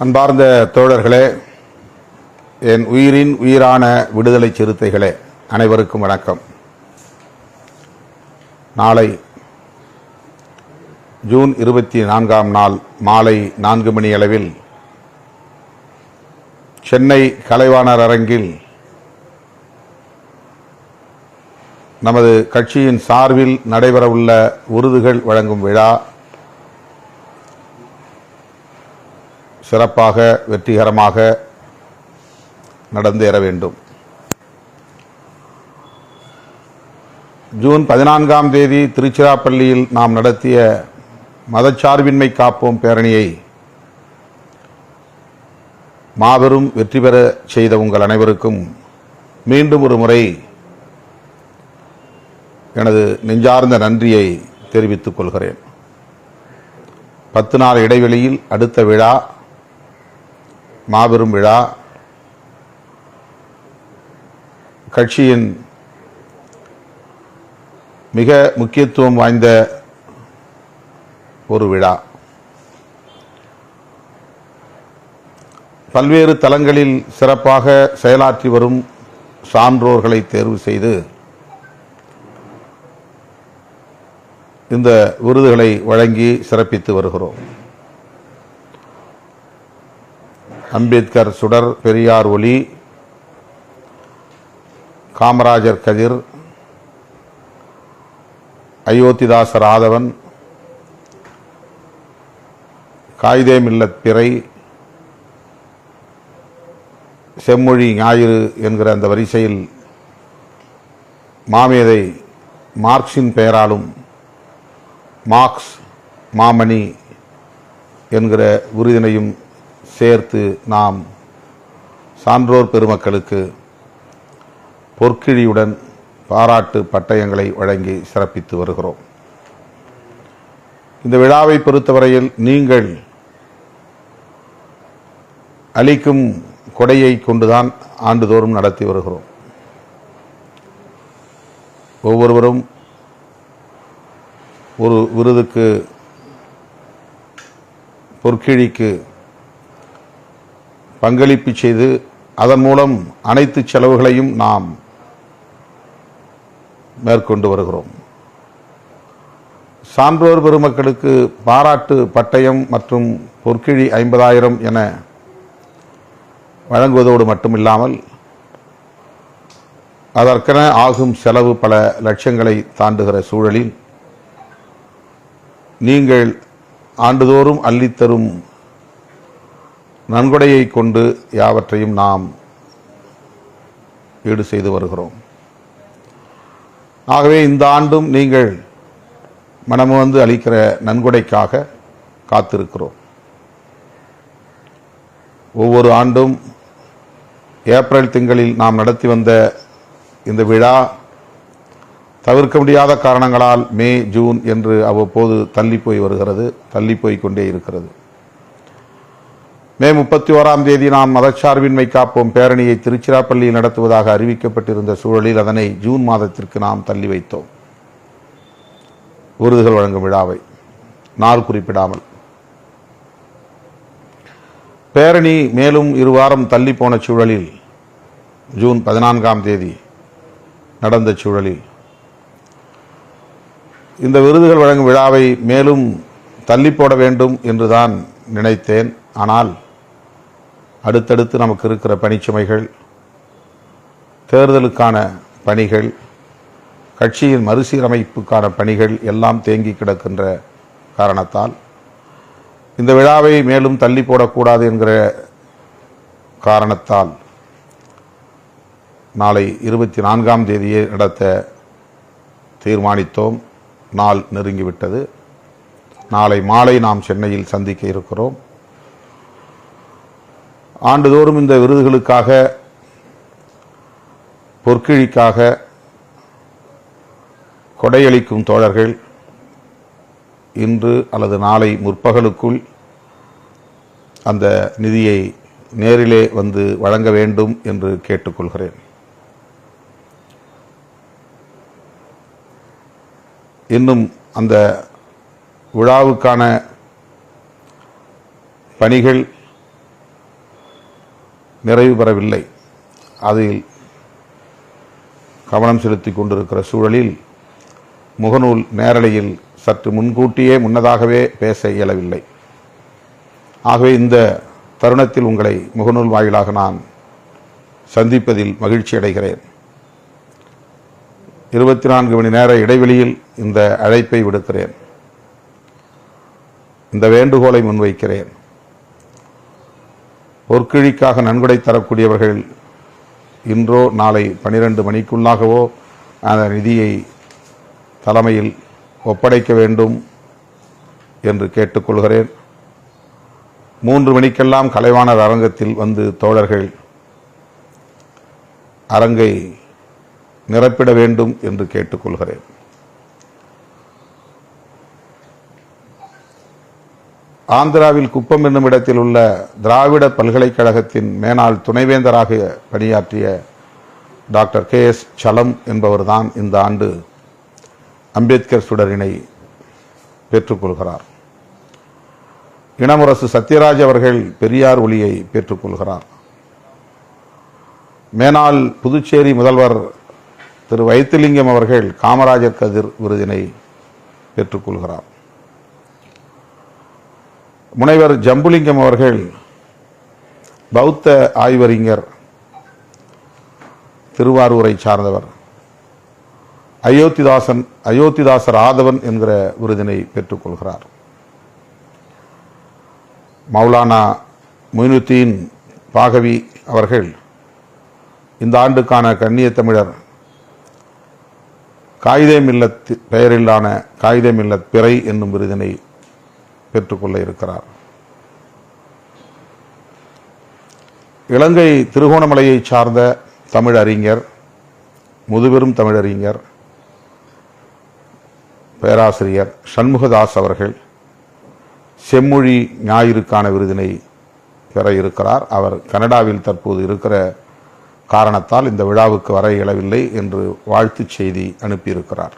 அன்பார்ந்த தோழர்களே, என் உயிரின் உயிரான விடுதலை சிறுத்தைகளே, அனைவருக்கும் வணக்கம். நாளை ஜூன் 24ஆம் நாள் மாலை 4 மணி அளவில் சென்னை கலைவாணர் அரங்கில் நமது கட்சியின் சார்பில் நடைபெறவுள்ள விருதுகள் வழங்கும் விழா சிறப்பாக வெற்றிகரமாக நடந்தேற வேண்டும். ஜூன் 14ஆம் தேதி திருச்சிராப்பள்ளியில் நாம் நடத்திய மதச்சார்பின்மை காப்போம் பேரணியை மாபெரும் வெற்றி பெற செய்த உங்கள் அனைவருக்கும் மீண்டும் ஒரு முறை எனது நெஞ்சார்ந்த நன்றியை தெரிவித்துக் கொள்கிறேன். 10 நாள் இடைவெளியில் அடுத்த விழா, மாபெரும் விழா, கட்சியின் மிக முக்கியத்துவம் வாய்ந்த ஒரு விழா. பல்வேறு தளங்களில் சிறப்பாக செயலாற்றி வரும் சான்றோர்களை தேர்வு செய்து இந்த விருதுகளை வழங்கி சிறப்பித்து வருகிறோம். அம்பேத்கர் சுடர், பெரியார் ஒளி, காமராஜர் கதிர், அயோத்திதாசர் ஆதவன், காயிதே மில்லத் பிறை, செம்மொழி ஞாயிறு என்கிற அந்த வரிசையில் மாமேதை மார்க்சின் பெயராலும் மார்க்ஸ் மாமணி என்கிற விருதினையும் சேர்த்து நாம் சான்றோர் பெருமக்களுக்கு பொற்கிழியுடன் பாராட்டு பட்டயங்களை வழங்கி சிறப்பித்து வருகிறோம். இந்த விழாவை பொறுத்தவரையில் நீங்கள் அளிக்கும் கொடையை கொண்டுதான் ஆண்டுதோறும் நடத்தி வருகிறோம். ஒவ்வொருவரும் ஒரு விருதுக்கு, பொற்கிழிக்கு பங்களிப்பு செய்து அதன் மூலம் அனைத்து செலவுகளையும் நாம் மேற்கொண்டு வருகிறோம். சான்றோர் பெருமக்களுக்கு பாராட்டு பட்டயம் மற்றும் பொற்கிழி 50,000 என வழங்குவதோடு மட்டுமில்லாமல் அதற்கென ஆகும் செலவு பல லட்சங்களை தாண்டுகிற சூழலில் நீங்கள் ஆண்டுதோறும் அள்ளித்தரும் நன்கொடையை கொண்டு யாவற்றையும் நாம் ஈடு செய்து வருகிறோம். ஆகவே இந்த ஆண்டும் நீங்கள் மனமுவந்து அளிக்கிற நன்கொடைக்காக காத்திருக்கிறோம். ஒவ்வொரு ஆண்டும் ஏப்ரல் திங்களில் நாம் நடத்தி வந்த இந்த விழா தவிர்க்க முடியாத காரணங்களால் மே, ஜூன் என்று அவ்வப்போது தள்ளி போய் கொண்டே இருக்கிறது. மே 31ஆம் தேதி நாம் மதச்சார்பின்மை காப்போம் பேரணியை திருச்சிராப்பள்ளியில் நடத்துவதாக அறிவிக்கப்பட்டிருந்த சூழலில் அதனை ஜூன் மாதத்திற்கு நாம் தள்ளி வைத்தோம். விருதுகள் வழங்கும் விழாவை நாள் குறிப்பிடாமல். பேரணி மேலும் 2 வாரம் தள்ளி போன சூழலில், ஜூன் 14ஆம் தேதி நடந்த சூழலில் இந்த விருதுகள் வழங்கும் விழாவை மேலும் தள்ளி போட வேண்டும் என்றுதான் நினைத்தேன். ஆனால் அடுத்தடுத்து நமக்கு இருக்கிற பணிச்சுமைகள், தேர்தலுக்கான பணிகள், கட்சியின் மறுசீரமைப்புக்கான பணிகள் எல்லாம் தேங்கி கிடக்கின்ற காரணத்தால் இந்த விழாவை மேலும் தள்ளி போடக்கூடாது என்கிற காரணத்தால் நாளை 24ஆம் தேதியே நடத்த தீர்மானித்தோம். நாள் நெருங்கிவிட்டது. நாளை மாலை நாம் சென்னையில் சந்திக்க இருக்கிறோம். ஆண்டுதோறும் இந்த விருதுகளுக்காக, பொற்கிழிக்காக கொடையளிக்கும் தோழர்கள் இன்று அல்லது நாளை முற்பகலுக்குள் அந்த நிதியை நேரிலே வந்து வழங்க வேண்டும் என்று கேட்டுக்கொள்கிறேன். இன்னும் அந்த விழாவுக்கான பணிகள் நிறைவு பெறவில்லை. அதில் கவனம் செலுத்தி கொண்டிருக்கிற சூழலில் முகநூல் நேரலையில் சற்று முன்னதாகவே பேச இயலவில்லை. ஆகவே இந்த தருணத்தில் உங்களை முகநூல் வாயிலாக நான் சந்திப்பதில் மகிழ்ச்சி அடைகிறேன். 24 மணி நேர இடைவெளியில் இந்த அழைப்பை விடுக்கிறேன், இந்த வேண்டுகோளை முன்வைக்கிறேன். பொற்கிழிக்காக நன்கொடை தரக்கூடியவர்கள் இன்றோ நாளை 12 மணிக்குள்ளாகவோ அந்த நிதியை தலைமையில் ஒப்படைக்க வேண்டும் என்று கேட்டுக்கொள்கிறேன். 3 மணிக்கெல்லாம் கலைவாணர் அரங்கத்தில் வந்து தோழர்கள் அரங்கை நிரப்பிட வேண்டும் என்று கேட்டுக்கொள்கிறேன். ஆந்திராவில் குப்பம் என்னும் இடத்தில் உள்ள திராவிட பல்கலைக்கழகத்தின் மேனாள் துணைவேந்தராக பணியாற்றிய டாக்டர் KS சலம் என்பவர்தான் இந்த ஆண்டு அம்பேத்கர் சுடரினை பெற்றுக்கொள்கிறார். இளமுரசு சத்யராஜ் அவர்கள் பெரியார் ஒளியை பெற்றுக்கொள்கிறார். மேனாள் புதுச்சேரி முதல்வர் திரு வைத்திலிங்கம் அவர்கள் காமராஜர் கதிர் விருதினை பெற்றுக்கொள்கிறார். முனைவர் ஜம்புலிங்கம் அவர்கள் பௌத்த ஆய்வறிஞர், திருவாரூரை சார்ந்தவர், அயோத்திதாசர் ஆதவன் என்கிற விருதினை பெற்றுக்கொள்கிறார். மௌலானா மொய்னுத்தீன் பாகவி அவர்கள் இந்த ஆண்டுக்கான கண்ணிய தமிழர் காயிதே மில்லத் பெயரிலான காயிதே மில்லத் பிறை என்னும் விருதினை பெற்றுக்கொள்ள இருக்கிறார். இலங்கை திருகோணமலையை சார்ந்த தமிழறிஞர், முதுபெரும் தமிழறிஞர், பேராசிரியர் சண்முகதாஸ் அவர்கள் செம்மொழி ஞாயிறுக்கான விருதினை பெற இருக்கிறார். அவர் கனடாவில் தற்போது இருக்கிற காரணத்தால் இந்த விழாவுக்கு வர இயலவில்லை என்று வாழ்த்துச் செய்தி அனுப்பியிருக்கிறார்.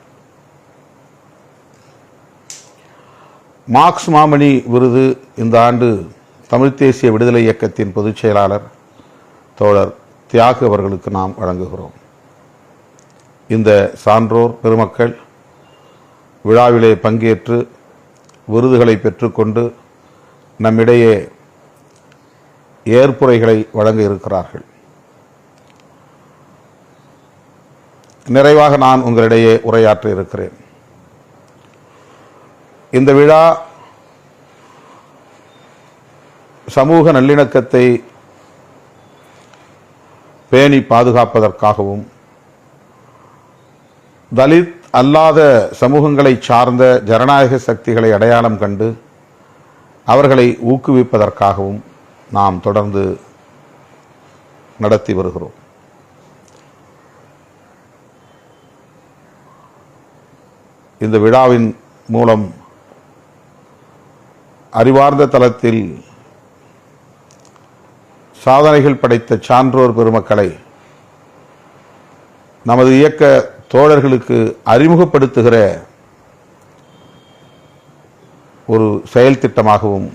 மார்க்ஸ் மாமணி விருது இந்த ஆண்டு தமிழ்த் தேசிய விடுதலை இயக்கத்தின் பொதுச் செயலாளர் தோழர் தியாகு அவர்களுக்கு நாம் வழங்குகிறோம். இந்த சான்றோர் பெருமக்கள் விழாவிலே பங்கேற்று விருதுகளை பெற்றுக்கொண்டு நம்மிடையே ஏற்புரைகளை வழங்க இருக்கிறார்கள். நிறைவாக நான் உங்களிடையே உரையாற்ற இருக்கிறேன். இந்த விழா சமூக நல்லிணக்கத்தை பேணி பாதுகாப்பதற்காகவும் தலித் அல்லாத சமூகங்களை சார்ந்த ஜனநாயக சக்திகளை அடையாளம் கண்டு அவர்களை ஊக்குவிப்பதற்காகவும் நாம் தொடர்ந்து நடத்தி வருகிறோம். இந்த விழாவின் மூலம் அறிவார்ந்த தளத்தில் சாதனைகள் படைத்த சான்றோர் பெருமக்களை நமது இயக்க தோழர்களுக்கு அறிமுகப்படுத்துகிற ஒரு செயல் திட்டமாகவும்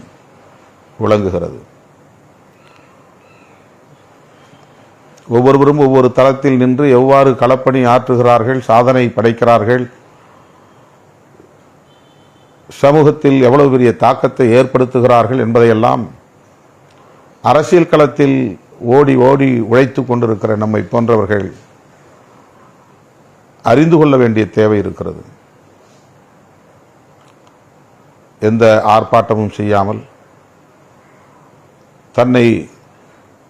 விளங்குகிறது. ஒவ்வொருவரும் ஒவ்வொரு தளத்தில் நின்று எவ்வாறு களப்பணி ஆற்றுகிறார்கள், சாதனை படைக்கிறார்கள், சமூகத்தில் எவ்வளவு பெரிய தாக்கத்தை ஏற்படுத்துகிறார்கள் என்பதையெல்லாம் அரசியல் களத்தில் ஓடி ஓடி உழைத்துக் கொண்டிருக்கிற நம்மை போன்றவர்கள் அறிந்து கொள்ள வேண்டிய தேவை இருக்கிறது. எந்த ஆர்ப்பாட்டமும் செய்யாமல் தன்னை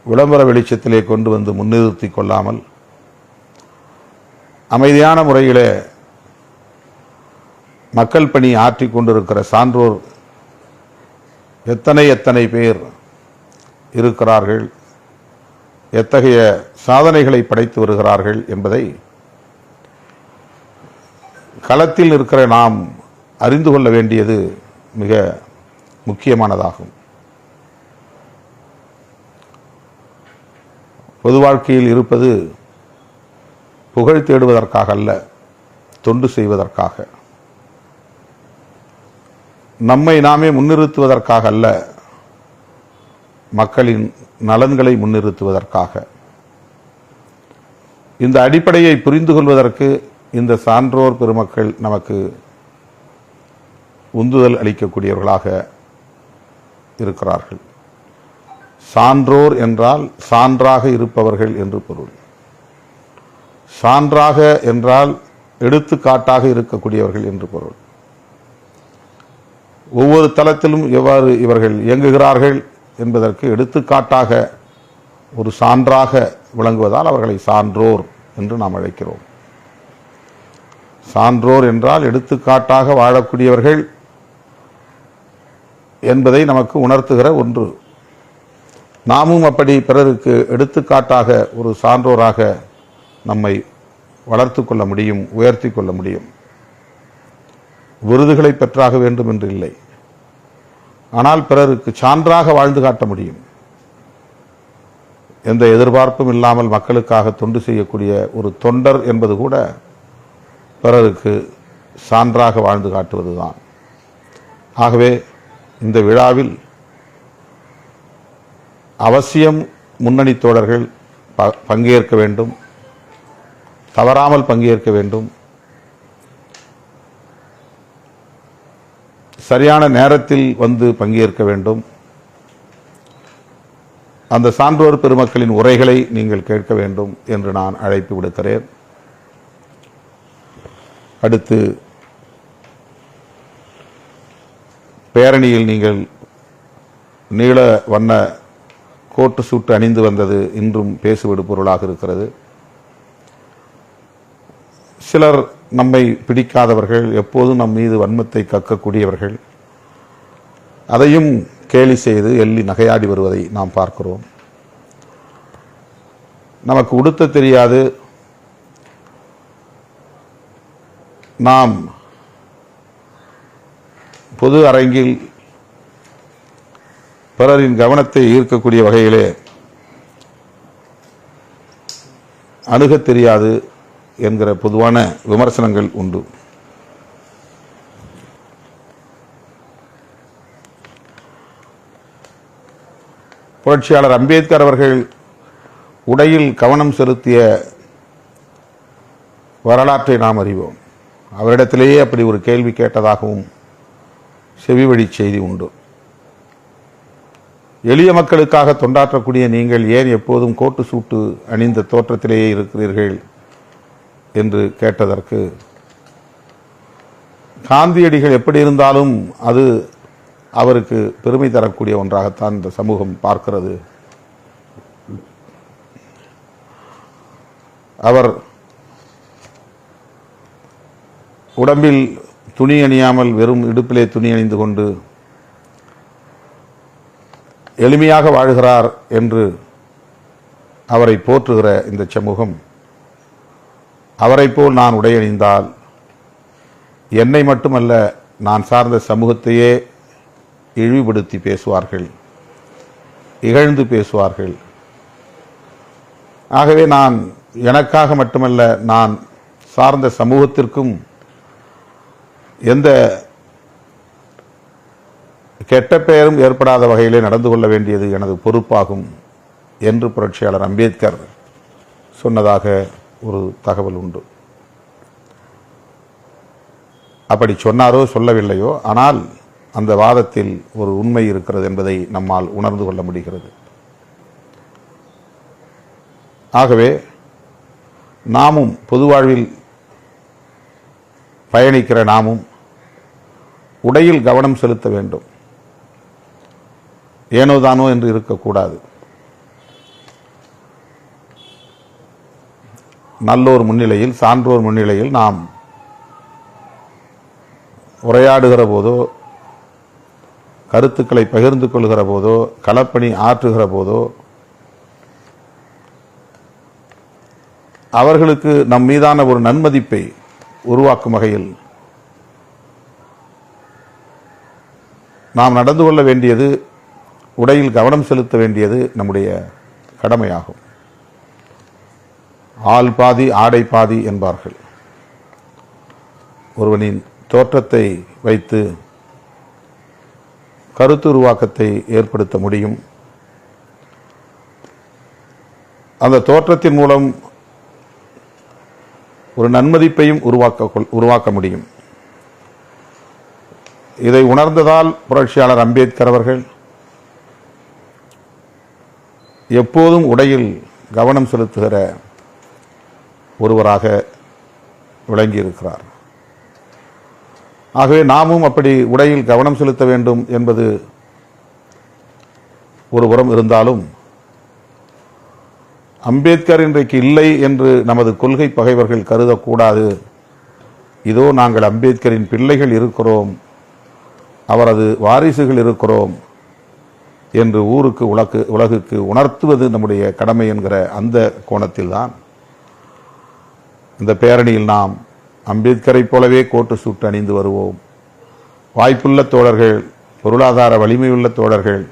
விளம்பர வெளிச்சத்திலே கொண்டு வந்து முன்னிறுத்திக் கொள்ளாமல் அமைதியான முறையிலே மக்கள் பணி ஆற்றிக் கொண்டிருக்கிற சான்றோர் எத்தனை பேர் இருக்கிறார்கள், எத்தகைய சாதனைகளை படைத்து வருகிறார்கள் என்பதை களத்தில் இருக்கிற நாம் அறிந்து கொள்ள வேண்டியது மிக முக்கியமானதாகும். பொது வாழ்க்கையில் இருப்பது புகழ் தேடுவதற்காக அல்ல, தொண்டு செய்வதற்காக, நம்மை நாமே முன்னிறுத்துவதற்காக அல்ல, மக்களின் நலன்களை முன்னிறுத்துவதற்காக. இந்த அடிப்படையை புரிந்து கொள்வதற்கு இந்த சான்றோர் பெருமக்கள் நமக்கு உந்துதல் அளிக்கக்கூடியவர்களாக இருக்கிறார்கள். சான்றோர் என்றால் சான்றாக இருப்பவர்கள் என்று பொருள். சான்றாக என்றால் எடுத்துக்காட்டாக இருக்கக்கூடியவர்கள் என்று பொருள். ஒவ்வொரு தளத்திலும் எவ்வாறு இவர்கள் இயங்குகிறார்கள் என்பதற்கு எடுத்துக்காட்டாக ஒரு சான்றாக விளங்குவதால் அவர்களை சான்றோர் என்று நாம் அழைக்கிறோம். சான்றோர் என்றால் எடுத்துக்காட்டாக வாழக்கூடியவர்கள் என்பதை நமக்கு உணர்த்துகிற ஒன்று. நாமும் அப்படி பிறருக்கு எடுத்துக்காட்டாக ஒரு சான்றோராக நம்மை வளர்த்து கொள்ள முடியும், உயர்த்தி கொள்ள முடியும். விருதுகளை பெற்றாக வேண்டும் என்று இல்லை, ஆனால் பிறருக்கு சான்றாக வாழ்ந்து காட்ட முடியும். எந்த எதிர்பார்ப்பும் இல்லாமல் மக்களுக்காக தொண்டு செய்யக்கூடிய ஒரு தொண்டர் என்பது கூட பிறருக்கு சான்றாக வாழ்ந்து காட்டுவதுதான். ஆகவே இந்த விழாவில் அவசியம் முன்னணி தோழர்கள் பங்கேற்க வேண்டும், தவறாமல் பங்கேற்க வேண்டும். சரியான நேரத்தில் வந்து பங்கேற்க வேண்டும். அந்த சான்றோர் பெருமக்களின் உரைகளை நீங்கள் கேட்க வேண்டும் என்று நான் அழைப்பு விடுக்கிறேன். அடுத்து பேரணியில் நீங்கள் நீல வண்ண கோட்டு சூட்டு அணிந்து வந்தது இன்றும் பேசுவிடு பொருளாக இருக்கிறது. சிலர் நம்மை பிடிக்காதவர்கள், எப்போதும் நம் மீது வன்மத்தை கக்கக்கூடியவர்கள், அதையும் கேலி செய்து எள்ளி நகையாடி வருவதை நாம் பார்க்கிறோம். நமக்கு உடுத்த தெரியாது, நாம் பொது அரங்கில் பிறரின் கவனத்தை ஈர்க்கக்கூடிய வகையிலே அணுகத் தெரியாது என்கிற பொதுவான விமர்சனங்கள் உண்டு. புரட்சியாளர் அம்பேத்கர் அவர்கள் உடையில் கவனம் செலுத்திய வரலாற்றை நாம் அறிவோம். அவரிடத்திலேயே அப்படி ஒரு கேள்வி கேட்டதாகவும் செவிவழி செய்தி உண்டு. எளிய மக்களுக்காக தொண்டாற்றக்கூடிய நீங்கள் ஏன் எப்போதும் கோட்டு சூட்டு அணிந்த தோற்றத்திலேயே இருக்கிறீர்கள் என்று கேட்டதற்கு, காந்தியடிகள் எப்படி இருந்தாலும் அது அவருக்கு பெருமை தரக்கூடிய ஒன்றாகத்தான் இந்த சமூகம் பார்க்கிறது. அவர் உடம்பில் துணி அணியாமல் வெறும் இடுப்பிலே துணி அணிந்து கொண்டு எளிமையாக வாழ்கிறார் என்று அவரை போற்றுகிற இந்த சமூகம், அவரை போல் நான் உடையணிந்தால் என்னை மட்டுமல்ல நான் சார்ந்த சமூகத்தையே இழிவுபடுத்தி பேசுவார்கள், இகழ்ந்து பேசுவார்கள். ஆகவே நான் எனக்காக மட்டுமல்ல, நான் சார்ந்த சமூகத்திற்கும் எந்த கெட்ட பெயரும் ஏற்படாத வகையிலே நடந்து கொள்ள வேண்டியது எனது பொறுப்பாகும் என்று புரட்சியாளர் அம்பேத்கர் சொன்னதாக ஒரு தகவல் உண்டு. அப்படி சொன்னாரோ சொல்லவில்லையோ, ஆனால் அந்த வாதத்தில் ஒரு உண்மை இருக்கிறது என்பதை நம்மால் உணர்ந்து கொள்ள முடிகிறது. ஆகவே நாமும் பொது வாழ்வில் பயணிக்கிற நாமும் உடையில் கவனம் செலுத்த வேண்டும். ஏனோதானோ என்று இருக்கக்கூடாது. நல்லோர் முன்னிலையில், சான்றோர் முன்னிலையில் நாம் உரையாடுகிற போதோ, கருத்துக்களை பகிர்ந்து கொள்கிற போதோ, களப்பணி ஆற்றுகிற போதோ அவர்களுக்கு நம் மீதான ஒரு நன்மதிப்பை உருவாக்கும் வகையில் நாம் நடந்து கொள்ள வேண்டியது, உடையில் கவனம் செலுத்த வேண்டியது நம்முடைய கடமையாகும். ஆள் பாதி ஆடை பாதி என்பார்கள். ஒருவனின் தோற்றத்தை வைத்து கருத்து உருவாக்கத்தை ஏற்படுத்த முடியும். அந்த தோற்றத்தின் மூலம் ஒரு நன்மதிப்பையும் உருவாக்க முடியும். இதை உணர்ந்ததால் புரட்சியாளர் அம்பேத்கர் அவர்கள் எப்போதும் உடையில் கவனம் செலுத்துகிற ஒருவராக விளங்கியிருக்கிறார். ஆகவே நாமும் அப்படி உடையில் கவனம் செலுத்த வேண்டும் என்பது ஒருபுறம் இருந்தாலும், அம்பேத்கர் இன்றைக்கு இல்லை என்று நமது கொள்கை பகைவர்கள் கருதக்கூடாது. இதோ நாங்கள் அம்பேத்கரின் பிள்ளைகள் இருக்கிறோம், அவரது வாரிசுகள் இருக்கிறோம் என்று ஊருக்கு உலகுக்கு உணர்த்துவது நம்முடைய கடமை என்கிற அந்த கோணத்தில்தான் இந்த பேரணியில் நாம் அம்பேத்கரை போலவே கோட்டு சூட்டு அணிந்து வருவோம். வாய்ப்புள்ள தோழர்கள், பொருளாதார வலிமையுள்ள தோழர்கள்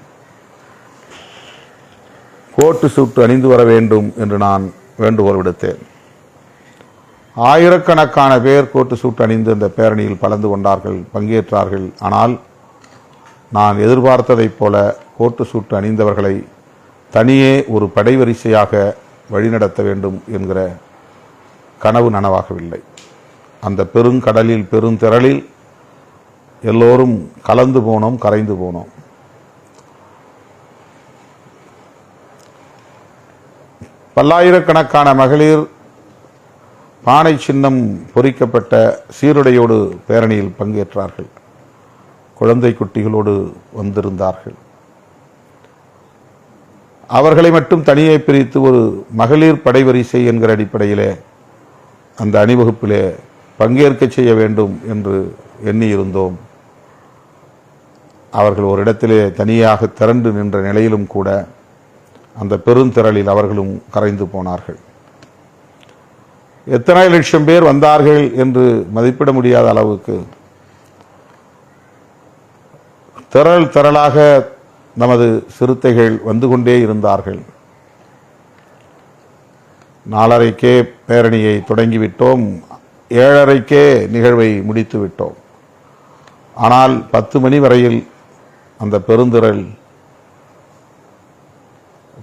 கோட்டு சூட்டு அணிந்து வர வேண்டும் என்று நான் வேண்டுகோள் விடுத்தேன். ஆயிரக்கணக்கான பேர் கோட்டு சூட்டு அணிந்து இந்த பேரணியில் கலந்து கொண்டார்கள், பங்கேற்றார்கள். ஆனால் நான் எதிர்பார்த்ததைப் போல கோட்டு சூட்டு அணிந்தவர்களை தனியே ஒரு படைவரிசையாக வழிநடத்த வேண்டும் என்கிற கனவு நனவாகவில்லை. அந்த பெருங்கடலில் பெருந்திரளில் எல்லோரும் கலந்து போனோம், கரைந்து போனோம். பல்லாயிரக்கணக்கான மகளிர் பானை சின்னம் பொறிக்கப்பட்ட சீருடையோடு பேரணியில் பங்கேற்றார்கள். குழந்தை குட்டிகளோடு வந்திருந்தார்கள். அவர்களை மட்டும் தனியே பிரித்து ஒரு மகளிர் படைவரிசை என்கிற அடிப்படையிலே அந்த அணிவகுப்பிலே பங்கேற்க செய்ய வேண்டும் என்று எண்ணியிருந்தோம். அவர்கள் ஒரு இடத்திலே தனியாக திரண்டு நின்ற நிலையிலும் கூட அந்த பெருந்திரளில் அவர்களும் கரைந்து போனார்கள். எத்தனை லட்சம் பேர் வந்தார்கள் என்று மதிப்பிட முடியாத அளவுக்கு திரளாக நமது சிறுத்தைகள் வந்து கொண்டே இருந்தார்கள். 4:30க்கே பேரணியை தொடங்கிவிட்டோம், 7:30க்கே நிகழ்வை முடித்து விட்டோம். ஆனால் 10 மணி வரையில் அந்த பெருந்திரள்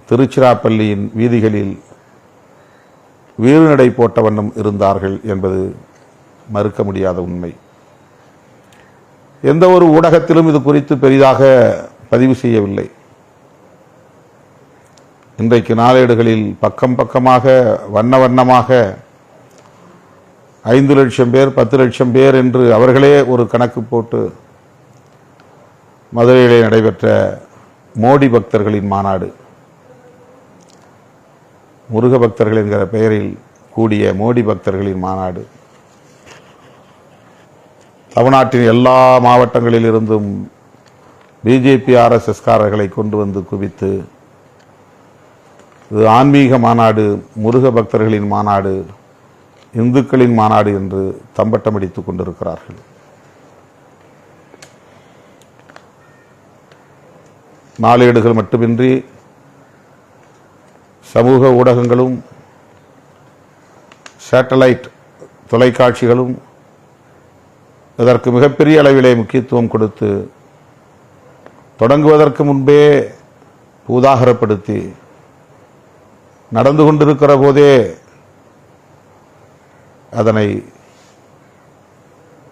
திருச்சிராப்பள்ளியின் வீதிகளில் வீறுநடை போட்ட வண்ணம் இருந்தார்கள் என்பது மறுக்க முடியாத உண்மை. எந்த ஒரு ஊடகத்திலும் இது குறித்து பெரிதாக பதிவு செய்யவில்லை. இன்றைக்கு நாளேடுகளில் பக்கம் பக்கமாக வண்ண வண்ணமாக 5 லட்சம் பேர் 10 லட்சம் பேர் என்று அவர்களே ஒரு கணக்கு போட்டு மதுரையிலே நடைபெற்ற மோடி பக்தர்களின் மாநாடு, முருக பக்தர்கள் என்கிற பெயரில் கூடிய மோடி பக்தர்களின் மாநாடு, தமிழ்நாட்டின் எல்லா மாவட்டங்களில் இருந்தும் பிஜேபி RSS காரர்களை கொண்டு வந்து குவித்து இது ஆன்மீக மாநாடு, முருக பக்தர்களின் மாநாடு, இந்துக்களின் மாநாடு என்று தம்பட்டம் அடித்துக் கொண்டிருக்கிறார்கள். நாளேடுகள் மட்டுமின்றி சமூக ஊடகங்களும் சேட்டலைட் தொலைக்காட்சிகளும் இதற்கு மிகப்பெரிய அளவிலே முக்கியத்துவம் கொடுத்து தொடங்குவதற்கு முன்பே பூதாகரப்படுத்தி நடந்து கொண்டிருக்கிற போதே அதனை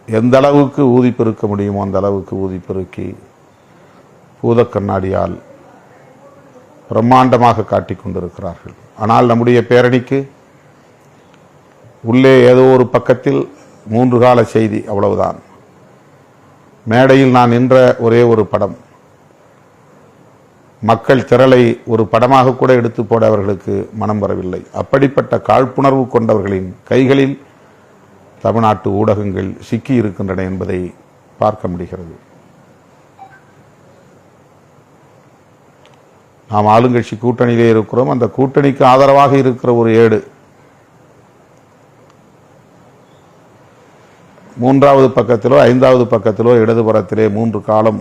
எந்த அளவுக்கு ஊதி பெருக்க முடியுமோ அந்த அளவுக்கு ஊதி பெருக்கி பூத கண்ணாடியால் பிரம்மாண்டமாக காட்டிக் கொண்டிருக்கிறார்கள். ஆனால் நம்முடைய பேரணிக்கு உள்ளே ஏதோ ஒரு பக்கத்தில் 3 கால செய்தி, அவ்வளவுதான். மேடையில் நான் நின்ற ஒரே ஒரு படம், மக்கள் திரளை ஒரு படமாக கூட எடுத்து போட அவர்களுக்கு மனம் வரவில்லை. அப்படிப்பட்ட காழ்ப்புணர்வு கொண்டவர்களின் கைகளில் தமிழ்நாட்டு ஊடகங்கள் சிக்கி இருக்கின்றன என்பதை பார்க்க முடிகிறது. நாம் ஆளுங்கட்சி கூட்டணியிலே இருக்கிறோம். அந்த கூட்டணிக்கு ஆதரவாக இருக்கிற ஒரு ஏடு 3வது பக்கத்திலோ 5வது பக்கத்திலோ இடதுபுறத்திலே 3 காலம்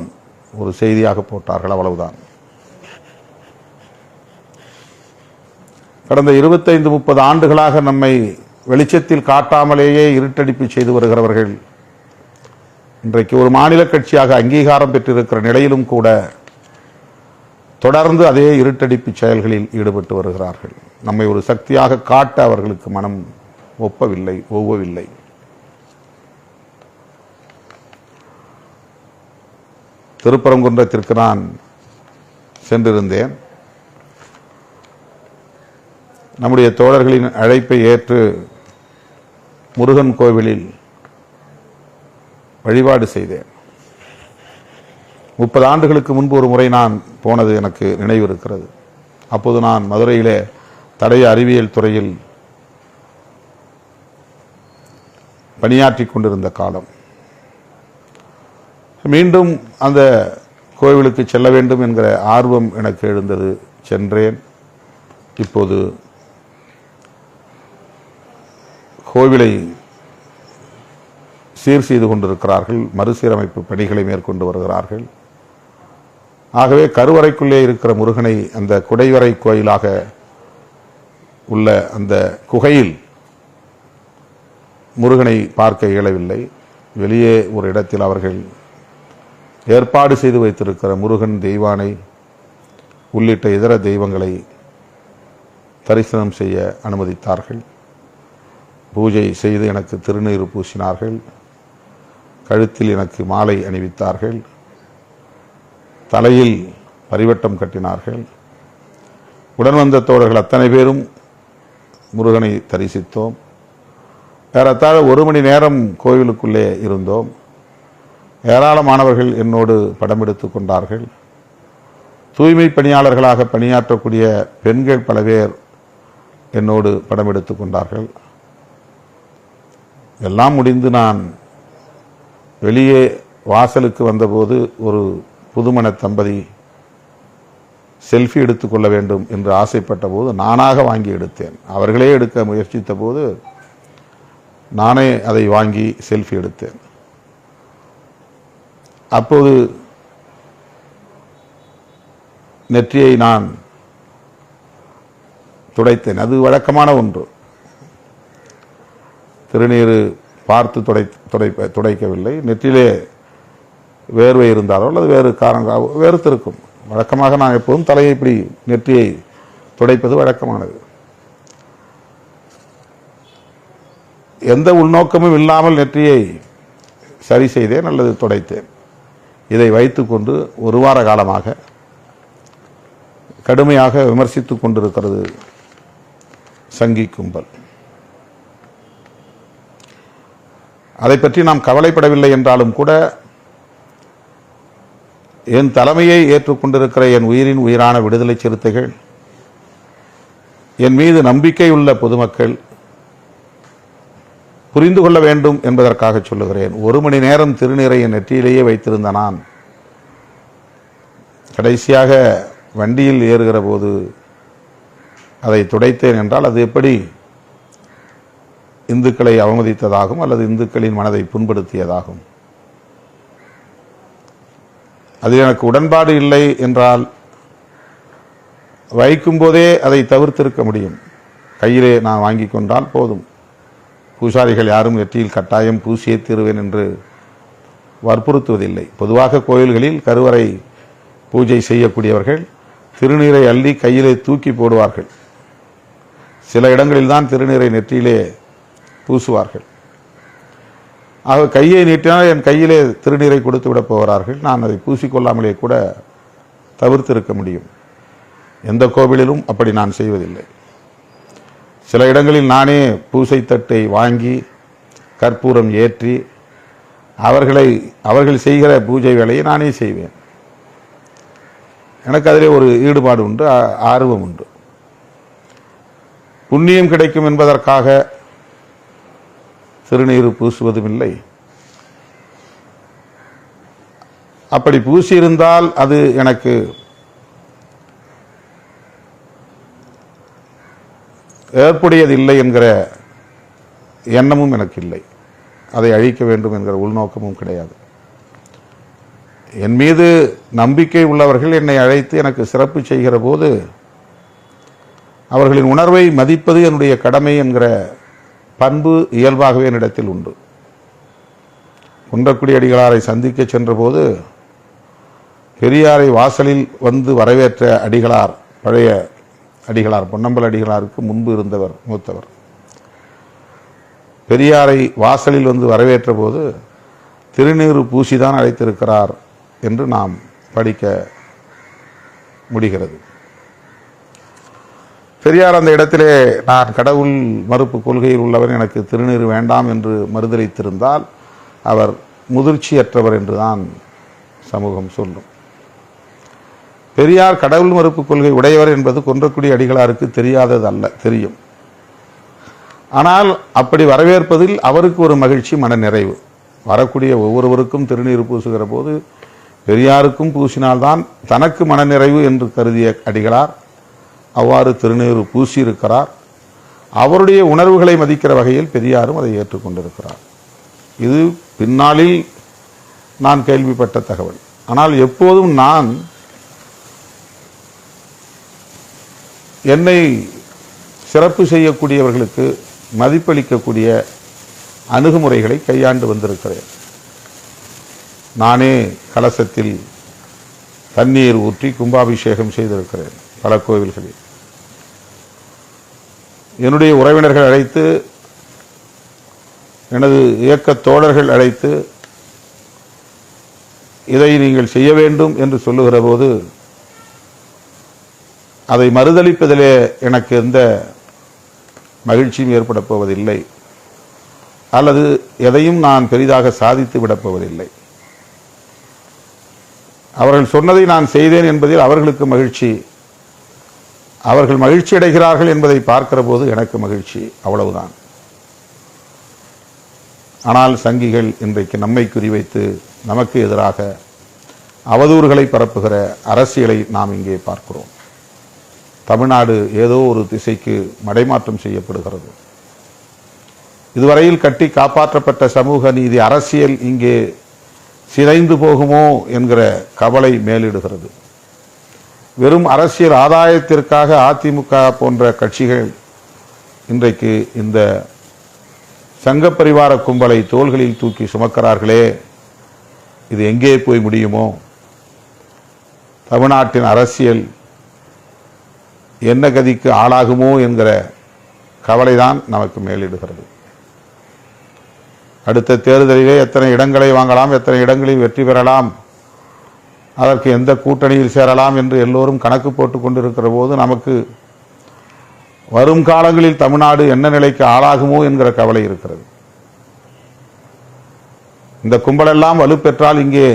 ஒரு செய்தியாக போட்டார்கள், அவ்வளவுதான். கடந்த 25-30 ஆண்டுகளாக நம்மை வெளிச்சத்தில் காட்டாமலேயே இருட்டடிப்பு செய்து வருகிறவர்கள் இன்றைக்கு ஒரு மாநில கட்சியாக அங்கீகாரம் பெற்றிருக்கிற நிலையிலும் கூட தொடர்ந்து அதே இருட்டடிப்பு செயல்களில் ஈடுபட்டு வருகிறார்கள். நம்மை ஒரு சக்தியாக காட்ட அவர்களுக்கு மனம் ஒவ்வவில்லை. திருப்பரங்குன்றத்திற்கு நான் சென்றிருந்தேன். நம்முடைய தோழர்களின் அழைப்பை ஏற்று முருகன் கோவிலில் வழிபாடு செய்தேன். 30 ஆண்டுகளுக்கு முன்பு ஒரு முறை நான் போனது எனக்கு நினைவிருக்கிறது. அப்போது நான் மதுரையிலே தடய அறிவியல் துறையில் பணியாற்றிக் கொண்டிருந்த காலம். மீண்டும் அந்த கோவிலுக்கு செல்ல வேண்டும் என்கிற ஆர்வம் எனக்கு எழுந்தது. சென்றேன். இப்போது கோவிலை சீர் செய்து கொண்டிருக்கிறார்கள். மறுசீரமைப்பு பணிகளை மேற்கொண்டு வருகிறார்கள். ஆகவே கருவறைக்குள்ளே இருக்கிற முருகனை அந்த குடைவரை கோயிலாக உள்ள அந்த குகையில் முருகனை பார்க்க இயலவில்லை. வெளியே ஒரு இடத்தில் அவர்கள் ஏற்பாடு செய்து வைத்திருக்கிற முருகன், தெய்வானை உள்ளிட்ட இதர தெய்வங்களை தரிசனம் செய்ய அனுமதித்தார்கள். பூஜை செய்து எனக்கு திருநீறு பூசினார்கள். கழுத்தில் எனக்கு மாலை அணிவித்தார்கள். தலையில் பரிவட்டம் கட்டினார்கள். உடன் வந்த தோழர்கள் அத்தனை பேரும் முருகனை தரிசித்தோம். ஏறத்தாழ 1 மணி நேரம் கோவிலுக்குள்ளே இருந்தோம். ஏராளமானவர்கள் என்னோடு படம் எடுத்துக் கொண்டார்கள். தூய்மை பணியாளர்களாக பணியாற்றக்கூடிய பெண்கள் பல பேர் என்னோடு படம் எடுத்துக் கொண்டார்கள். எல்லாம் முடிந்து நான் வெளியே வாசலுக்கு வந்தபோது ஒரு புதுமண தம்பதி செல்ஃபி எடுத்துக்கொள்ள வேண்டும் என்று ஆசைப்பட்ட போது நானாக வாங்கி எடுத்தேன். அவர்களே எடுக்க முயற்சித்த போது நானே அதை வாங்கி செல்ஃபி எடுத்தேன். அப்போது நெற்றியை நான் துடைத்தேன். அது வழக்கமான ஒன்று. திருநீறு பார்த்து துடைக்கவில்லை. நெற்றிலே வேர்வை இருந்தாலோ அல்லது வேறு காரணங்களாக வேறுத்திருக்கும். வழக்கமாக நான் எப்போதும் தலையை இப்படி நெற்றியை துடைப்பது வழக்கமானது. எந்த உள்நோக்கமும் இல்லாமல் நெற்றியை சரி செய்தேன் அல்லது துடைத்தேன். இதை வைத்துக்கொண்டு 1 வார காலமாக கடுமையாக விமர்சித்துக் கொண்டிருக்கிறது சங்கி கும்பல். அதை பற்றி நாம் கவலைப்படவில்லை என்றாலும் கூட என் தலைமையை ஏற்றுக்கொண்டிருக்கிற என் உயிரின் உயிரான விடுதலை சிறுத்தைகள், என் மீது நம்பிக்கை உள்ள பொதுமக்கள் புரிந்து கொள்ள வேண்டும் என்பதற்காக சொல்லுகிறேன். 1 மணி நேரம் திருநீரை என் நெற்றியிலேயே வைத்திருந்த நான் கடைசியாக வண்டியில் ஏறுகிற போது அதை துடைத்தேன் என்றால் அது எப்படி இந்துக்களை அவமதித்ததாகும் அல்லது இந்துக்களின் மனதை புண்படுத்தியதாகும்? அதில் எனக்கு உடன்பாடு இல்லை என்றால் வைக்கும் போதே அதை தவிர்த்திருக்க முடியும். கையிலே நான் வாங்கி கொண்டால் போதும். பூசாரிகள் யாரும் நெற்றியில் கட்டாயம் பூசியே தீருவேன் என்று வற்புறுத்துவதில்லை. பொதுவாக கோயில்களில் கருவறை பூஜை செய்யக்கூடியவர்கள் திருநீரை அள்ளி கையிலே தூக்கி போடுவார்கள். சில இடங்களில் தான் திருநீரை நெற்றியிலே பூசுவார்கள். ஆக கையை நீட்டினால் என் கையிலே திருநீரை கொடுத்து விட போகிறார்கள். நான் அதை பூசிக்கொள்ளாமலே கூட தவிர்த்திருக்க முடியும். எந்த கோவிலிலும் அப்படி நான் செய்வதில்லை. சில இடங்களில் நானே பூசை தட்டை வாங்கி கற்பூரம் ஏற்றி அவர்கள் செய்கிற பூஜை வேலையை நானே செய்வேன். எனக்கு அதிலே ஒரு ஈடுபாடு உண்டு, ஆர்வம் உண்டு. புண்ணியம் கிடைக்கும் என்பதற்காக திருநீறு பூசுவதும் இல்லை. அப்படி பூசியிருந்தால் அது எனக்கு ஏற்புடையதில்லை என்கிற எண்ணமும் எனக்கு இல்லை. அதை அழிக்க வேண்டும் என்கிற உள்நோக்கமும் கிடையாது. என் மீது நம்பிக்கை உள்ளவர்கள் என்னை அழைத்து எனக்கு சிறப்பு செய்கிற போது அவர்களின் உணர்வை மதிப்பது என்னுடைய கடமை என்கிற பண்பு இயல்பாகவே என்னிடத்தில் உண்டு. குன்றக்குடி அடிகளாரை சந்திக்க சென்றபோது பெரியாரை வாசலில் வந்து வரவேற்ற அடிகளார், பழைய அடிகளார், பொன்னம்பல அடிகளாருக்கு முன்பு இருந்தவர், மூத்தவர். பெரியாரை வாசலில் வந்து வரவேற்ற போது திருநீறு பூசிதான் அழைத்திருக்கிறார் என்று நாம் படிக்க முடிகிறது. பெரியார் அந்த இடத்திலே நான் கடவுள் மறுப்பு கொள்கையில் உள்ளவர், எனக்கு திருநீறு வேண்டாம் என்று மறுதளித்திருந்தால் அவர் முதிர்ச்சியற்றவர் என்றுதான் சமூகம் சொல்லும். பெரியார் கடவுள் மறுப்பு கொள்கை உடையவர் என்பது குன்றக்குடி அடிகளாருக்கு தெரியாதது அல்ல, தெரியும். ஆனால் அப்படி வரவேற்பதில் அவருக்கு ஒரு மகிழ்ச்சி, மன நிறைவு. வரக்கூடிய ஒவ்வொருவருக்கும் திருநீர் பூசுகிற போது பெரியாருக்கும் பூசினால்தான் தனக்கு மனநிறைவு என்று கருதிய அடிகளார் அவ்வாறு திருநீறு பூசியிருக்கிறார். அவருடைய உணர்வுகளை மதிக்கிற வகையில் பெரியாரும் அதை ஏற்றுக்கொண்டிருக்கிறார். இது பின்னாளில் நான் கேள்விப்பட்ட தகவல். ஆனால் எப்போதும் நான் என்னை சிறப்பு செய்யக்கூடியவர்களுக்கு மதிப்பளிக்கக்கூடிய அணுகுமுறைகளை கையாண்டு வந்திருக்கிறேன். நானே கலசத்தில் தண்ணீர் ஊற்றி கும்பாபிஷேகம் செய்திருக்கிறேன் பல கோவில்களில். என்னுடைய உறவினர்கள் அழைத்து, எனது இயக்க தோழர்கள் அழைத்து இதை நீங்கள் செய்ய வேண்டும் என்று சொல்லுகிற போது அதை மறுதளிப்பதிலே எனக்கு எந்த மகிழ்ச்சியும் ஏற்பட போவதில்லை, அல்லது எதையும் நான் பெரிதாக சாதித்து விடப் போவதில்லை. அவர்கள் சொன்னதை நான் செய்தேன் என்பதில் அவர்களுக்கு மகிழ்ச்சி, அவர்கள் மகிழ்ச்சி அடைகிறார்கள் என்பதை பார்க்கிற போது எனக்கு மகிழ்ச்சி, அவ்வளவுதான். ஆனால் சங்கிகள் இன்றைக்கு நம்மை குறிவைத்து நமக்கு எதிராக அவதூறுகளை பரப்புகிற அரசியலை நாம் இங்கே பார்க்கிறோம். தமிழ்நாடு ஏதோ ஒரு திசைக்கு மடைமாற்றம் செய்யப்படுகிறது. இதுவரையில் கட்டி காப்பாற்றப்பட்ட சமூக நீதி அரசியல் இங்கே சிதைந்து போகுமோ என்கிற கவலை மேலிடுகிறது. வெறும் அரசியல் ஆதாயத்திற்காக அதிமுக போன்ற கட்சிகள் இன்றைக்கு இந்த சங்கப்பரிவார கும்பலை தோள்களில் தூக்கி சுமக்கிறார்களே, இது எங்கே போய் முடியுமோ? தமிழ்நாட்டின் அரசியல் என்ன கதிக்கு ஆளாகுமோ என்கிற கவலைதான் நமக்கு மேலிடுகிறது. அடுத்த தேர்தலிலே எத்தனை இடங்களை வாங்கலாம், எத்தனை இடங்களில் வெற்றி பெறலாம், அதற்கு எந்த கூட்டணியில் சேரலாம் என்று எல்லோரும் கணக்கு போட்டுக் கொண்டிருக்கிற போது நமக்கு வரும் காலங்களில் தமிழ்நாடு என்ன நிலைக்கு ஆளாகுமோ என்கிற கவலை இருக்கிறது. இந்த கும்பலெல்லாம் வலுப்பெற்றால் இங்கே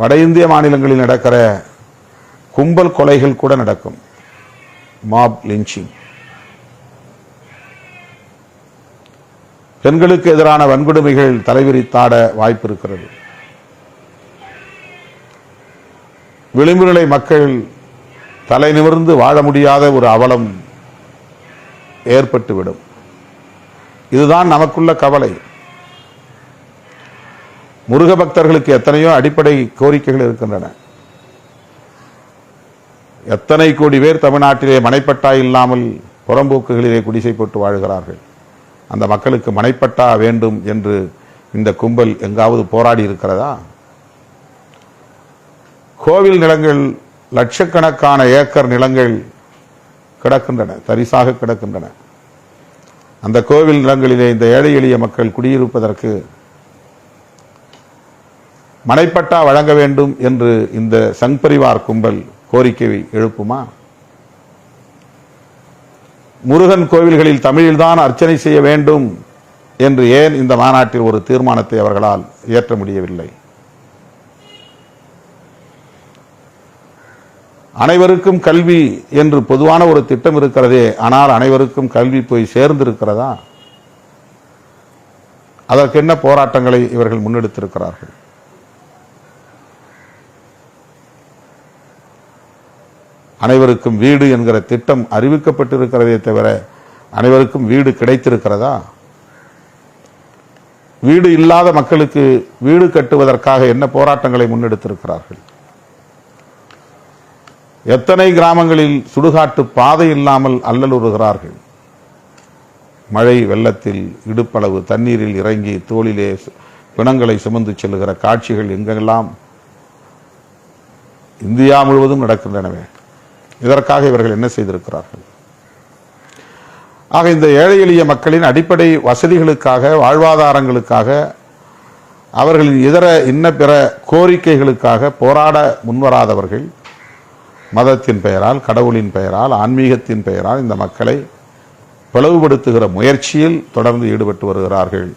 வட இந்திய மாநிலங்களில் நடக்கிற கும்பல் கொலைகள் கூட நடக்கும். மாப் லிஞ்சிங், பெண்களுக்கு எதிரான வன்கொடுமைகள் தலைவிரித்தாட வாய்ப்பு இருக்கிறது. விளிம்பு நிலை மக்கள் தலை நிமிர்ந்து வாழ முடியாத ஒரு அவலம் ஏற்பட்டுவிடும். இதுதான் நமக்குள்ள கவலை. முருக பக்தர்களுக்கு எத்தனையோ அடிப்படை கோரிக்கைகள் இருக்கின்றன. எத்தனை கோடி பேர் தமிழ்நாட்டிலே மனைப்பட்டா இல்லாமல் புறம்போக்குகளிலே குடிசை போட்டு வாழ்கிறார்கள். அந்த மக்களுக்கு மனைப்பட்டா வேண்டும் என்று இந்த கும்பல் எங்காவது போராடி இருக்கிறதா? கோவில் நிலங்கள், லட்சக்கணக்கான ஏக்கர் நிலங்கள் கிடக்கின்றன, தரிசாக கிடக்கின்றன. அந்த கோவில் நிலங்களிலே இந்த ஏழை எளிய மக்கள் குடியிருப்பதற்கு மனைப்பட்டா வழங்க வேண்டும் என்று இந்த சங் பரிவார் கும்பல் கோரிக்கை எழுப்புமா? முருகன் கோவில்களில் தமிழில்தான் அர்ச்சனை செய்ய வேண்டும் என்று ஏன் இந்த மாநாட்டில் ஒரு தீர்மானத்தை அவர்களால் இயற்ற முடியவில்லை? அனைவருக்கும் கல்வி என்று பொதுவான ஒரு திட்டம் இருக்கிறதே, ஆனால் அனைவருக்கும் கல்வி போய் சேர்ந்திருக்கிறதா? அதற்கு என்ன போராட்டங்களை இவர்கள் முன்னெடுத்திருக்கிறார்கள்? அனைவருக்கும் வீடு என்கிற திட்டம் அறிவிக்கப்பட்டிருக்கிறதே தவிர அனைவருக்கும் வீடு கிடைத்திருக்கிறதா? வீடு இல்லாத மக்களுக்கு வீடு கட்டுவதற்காக என்ன போராட்டங்களை முன்னெடுத்திருக்கிறார்கள்? எத்தனை கிராமங்களில் சுடுகாட்டு பாதை இல்லாமல் அல்லலுறுகிறார்கள். மழை வெள்ளத்தில் இடுப்பளவு தண்ணீரில் இறங்கி தோளிலே பிணங்களை சுமந்து செல்லுகிற காட்சிகள் எங்கெல்லாம் இந்தியா முழுவதும் நடக்கின்றனவே. இதற்காக இவர்கள் என்ன செய்திருக்கிறார்கள்? ஆக இந்த ஏழை எளிய மக்களின் அடிப்படை வசதிகளுக்காக, வாழ்வாதாரங்களுக்காக, அவர்களின் இதர இன்ன பிற கோரிக்கைகளுக்காக போராட முன்வராதவர்கள் மதத்தின் பெயரால், கடவுளின் பெயரால், ஆன்மீகத்தின் பெயரால் இந்த மக்களை பிளவுபடுத்துகிற முயற்சியில் தொடர்ந்து ஈடுபட்டு வருகிறார்கள்.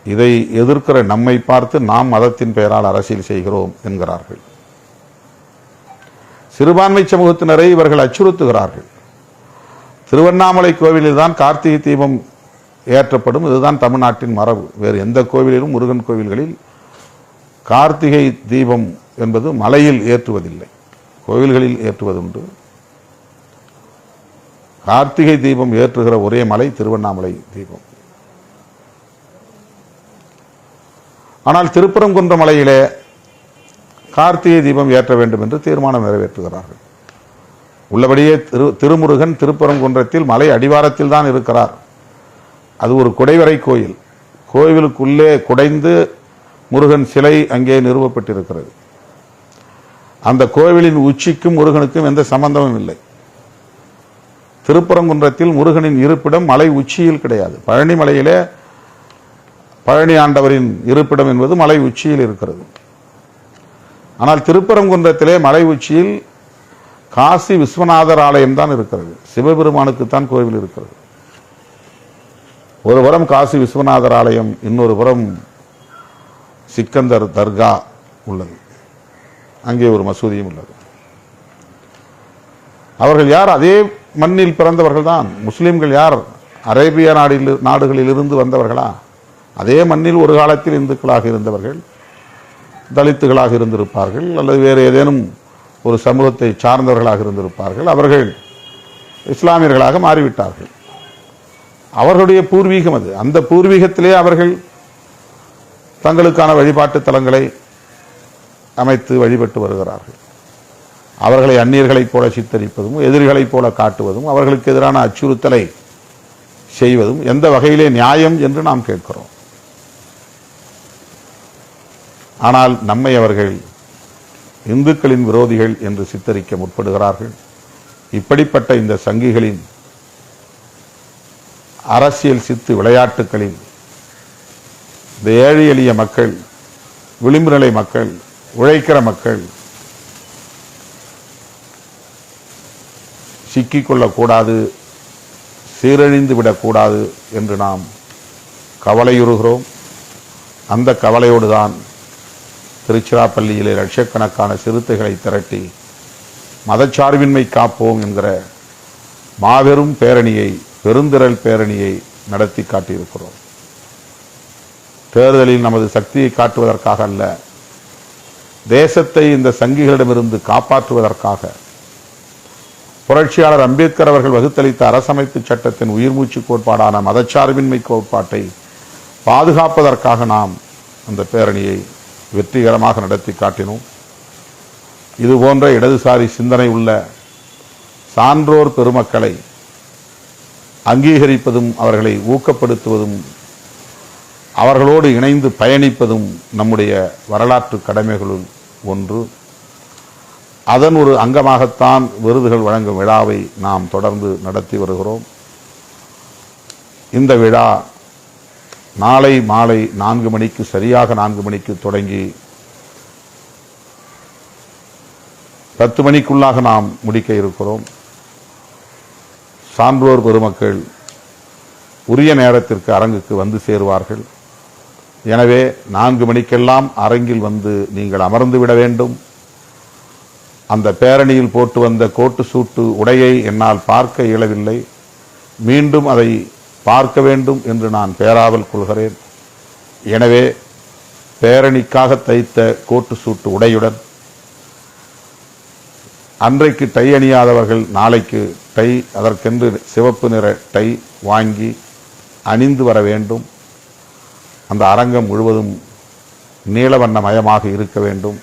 இதை எதிர்க்கிற நம்மை பார்த்து நாம் மதத்தின் பெயரால் அரசியல் செய்கிறோம் என்கிறார்கள். சிறுபான்மை சமூகத்தினரை இவர்கள் அச்சுறுத்துகிறார்கள். திருவண்ணாமலை கோவிலில் தான் கார்த்திகை தீபம் ஏற்றப்படும். இதுதான் தமிழ்நாட்டின் மரபு. வேறு எந்த கோவிலிலும், முருகன் கோவில்களில் கார்த்திகை தீபம் என்பது மலையில் ஏற்றுவதில்லை, கோவில்களில் ஏற்றுவதுண்டு. கார்த்திகை தீபம் ஏற்றுகிற ஒரே மலை திருவண்ணாமலை தீபம். ஆனால் திருப்பரங்குன்ற மலையிலே கார்த்திகை தீபம் ஏற்ற வேண்டும் என்று தீர்மானம் நிறைவேற்றுகிறார்கள். உள்ளபடியே திருமுருகன் திருப்பரங்குன்றத்தில் மலை அடிவாரத்தில் தான் இருக்கிறார். அது ஒரு குடைவரை கோயில். கோவிலுக்குள்ளே குடைந்து முருகன் சிலை அங்கே நிறுவப்பட்டிருக்கிறது. அந்த கோவிலின் உச்சிக்கும் முருகனுக்கும் எந்த சம்பந்தமும் இல்லை. திருப்பரங்குன்றத்தில் முருகனின் இருப்பிடம் மலை உச்சியில் கிடையாது. பழனி மலையிலே பழனி ஆண்டவரின் இருப்பிடம் என்பது மலை உச்சியில் இருக்கிறது. ஆனால் திருப்பரங்குன்றத்திலே மலை உச்சியில் காசி விஸ்வநாதர் ஆலயம் தான் இருக்கிறது. சிவபெருமானுக்குத்தான் கோவில் இருக்கிறது. ஒரு புறம் காசி விஸ்வநாதர் ஆலயம், இன்னொரு புறம் சிக்கந்தர் தர்கா உள்ளது. அங்கே ஒரு மசூதியும் உள்ளது. அவர்கள் யார்? அதே மண்ணில் பிறந்தவர்கள் தான். முஸ்லிம்கள் யார்? அரேபிய நாடுகளில் இருந்து வந்தவர்களா? அதே மண்ணில் ஒரு காலத்தில் இந்துக்களாக இருந்தவர்கள், தலித்துகளாக இருந்திருப்பார்கள், அல்லது வேறு ஏதேனும் ஒரு சமூகத்தை சார்ந்தவர்களாக இருந்திருப்பார்கள். அவர்கள் இஸ்லாமியர்களாக மாறிவிட்டார்கள். அவர்களுடைய பூர்வீகம் அது. அந்த பூர்வீகத்திலே அவர்கள் தங்களுக்கான வழிபாட்டு தலங்களை அமைத்து வழிபட்டு வருகிறார்கள். அவர்களை அந்நியர்களைப் போல சித்தரிப்பதும், எதிரிகளைப் போல காட்டுவதும், அவர்களுக்கு எதிரான அச்சுறுத்தலை செய்வதும் எந்த வகையிலே நியாயம் என்று நாம் கேட்கிறோம். ஆனால் நம்மை அவர்கள் இந்துக்களின் விரோதிகள் என்று சித்தரிக்க முற்படுகிறார்கள். இப்படிப்பட்ட இந்த சங்கிகளின் அரசியல் சித்து விளையாட்டுகளில் இந்த ஏழை எளிய மக்கள், விளிம்பு நிலை மக்கள், உழைக்கிற மக்கள் சிக்கிக்கொள்ளக்கூடாது, சீரழிந்து விடக்கூடாது என்று நாம் கவலையுறுகிறோம். அந்த கவலையோடு தான் திருச்சிராப்பள்ளியிலே லட்சக்கணக்கான சிறுத்தைகளை திரட்டி மதச்சார்பின்மை காப்போம் என்கிற மாபெரும் பேரணியை, பெருந்திரள் பேரணியை நடத்தி காட்டியிருக்கிறோம். தேர்தலில் நமது சக்தியை காட்டுவதற்காக அல்ல, தேசத்தை இந்த சங்கிகளிடமிருந்து காப்பாற்றுவதற்காக. புரட்சியாளர் அம்பேத்கர் அவர்கள் வகுத்தளித்த அரசமைப்பு சட்டத்தின் உயிர்மூச்சு கோட்பாடான மதச்சார்பின்மை கோட்பாட்டை பாதுகாப்பதற்காக நாம் அந்த பேரணியை வெற்றிகரமாக நடத்தி காட்டினோம். இதுபோன்ற இடதுசாரி சிந்தனை உள்ள சான்றோர் பெருமக்களை அங்கீகரிப்பதும், அவர்களை ஊக்கப்படுத்துவதும், அவர்களோடு இணைந்து பயணிப்பதும் நம்முடைய வரலாற்று கடமைகளுள் ஒன்று. அதன் ஒரு அங்கமாகத்தான் விருதுகள் வழங்கும் விழாவை நாம் தொடர்ந்து நடத்தி வருகிறோம். இந்த விழா நாளை மாலை 4 மணிக்கு, சரியாக 4 மணிக்கு தொடங்கி 10 மணிக்குள்ளாக நாம் முடிக்க இருக்கிறோம். சான்றோர் பெருமக்கள் உரிய நேரத்திற்கு அரங்குக்கு வந்து சேருவார்கள். எனவே 4 மணிக்கெல்லாம் அரங்கில் வந்து நீங்கள் அமர்ந்து விட வேண்டும். அந்த பேரணியில் போட்டு வந்த கோட்டு சூட்டு உடையை என்னால் பார்க்க இயலவில்லை. மீண்டும் அதை பார்க்க வேண்டும் என்று நான் பேராவல் கொள்கிறேன். எனவே பேரணிக்காக தைத்த கோட்டு சூட்டு உடையுடன், அன்றைக்கு டை அணியாதவர்கள் நாளைக்கு டை, அதற்கென்று சிவப்பு நிற டை வாங்கி அணிந்து வர வேண்டும். அந்த அரங்கம் முழுவதும் நீலவண்ணமயமாக இருக்க வேண்டும்.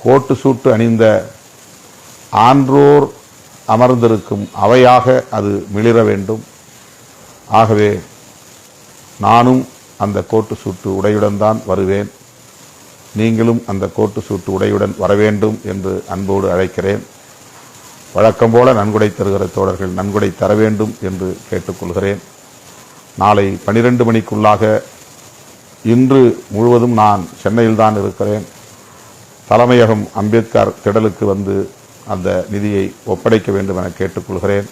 கோட்டு சூட்டு அணிந்த ஆன்றோர் அமர்ந்திருக்கும் அவையாக அது மிளிர வேண்டும். ஆகவே நானும் அந்த கோட்டு சூட்டு உடையுடன் தான் வருவேன். நீங்களும் அந்த கோட்டு சூட்டு உடையுடன் வர வேண்டும் என்று அன்போடு அழைக்கிறேன். வழக்கம் போல நன்கொடை தருகிற தோழர்கள் நன்கொடை தர வேண்டும் என்று கேட்டுக்கொள்கிறேன். நாளை 12 மணிக்குள்ளாக இன்று முழுவதும் நான் சென்னையில்தான் இருக்கிறேன். தலைமையகம் அம்பேத்கர் திடலுக்கு வந்து அந்த நிதியை ஒப்படைக்க வேண்டும் என கேட்டுக்கொள்கிறேன்.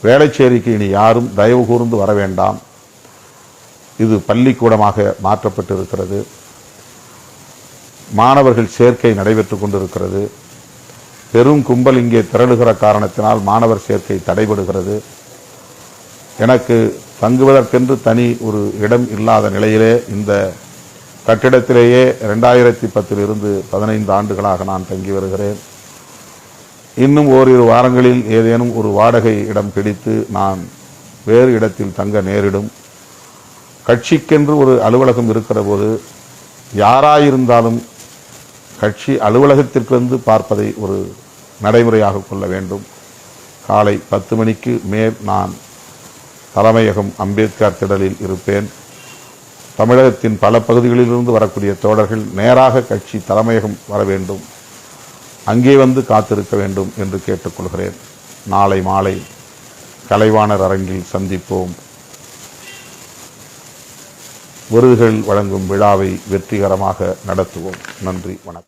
வேளச்சேரிக்கு இனி யாரும் தயவு கூர்ந்து வர வேண்டாம். இது பள்ளிக்கூடமாக மாற்றப்பட்டு இருக்கிறது. மாணவர்கள் சேர்க்கை நடைபெற்றுக் கொண்டிருக்கிறது. பெரும் கும்பல் இங்கே திரளுகிற காரணத்தினால் மாணவர் சேர்க்கை தடைபடுகிறது. எனக்கு தங்குவதற்கென்று தனி ஒரு இடம் இல்லாத நிலையிலே இந்த கட்டிடத்திலேயே 2010 இருந்து 15 ஆண்டுகளாக நான் தங்கி வருகிறேன். இன்னும் ஓரிரு வாரங்களில் ஏதேனும் ஒரு வாடகை இடம் பிடித்து நான் வேறு இடத்தில் தங்க நேரிடும். கட்சிக்கென்று ஒரு அலுவலகம் இருக்கிற போது யாராயிருந்தாலும் கட்சி அலுவலகத்திற்கு வந்து பார்ப்பதை ஒரு நடைமுறையாக கொள்ள வேண்டும். காலை 10 மணிக்கு மேல் நான் தலைமையகம் அம்பேத்கர் திடலில் இருப்பேன். தமிழகத்தின் பல பகுதிகளிலிருந்து வரக்கூடிய தோழர்கள் நேராக கட்சி தலைமையகம் வர வேண்டும், அங்கே வந்து காத்திருக்க வேண்டும் என்று கேட்டுக்கொள்கிறேன். நாளை மாலை கலைவாணர் அரங்கில் சந்திப்போம். விருதுகள் வழங்கும் விழாவை வெற்றிகரமாக நடத்துவோம். நன்றி, வணக்கம்.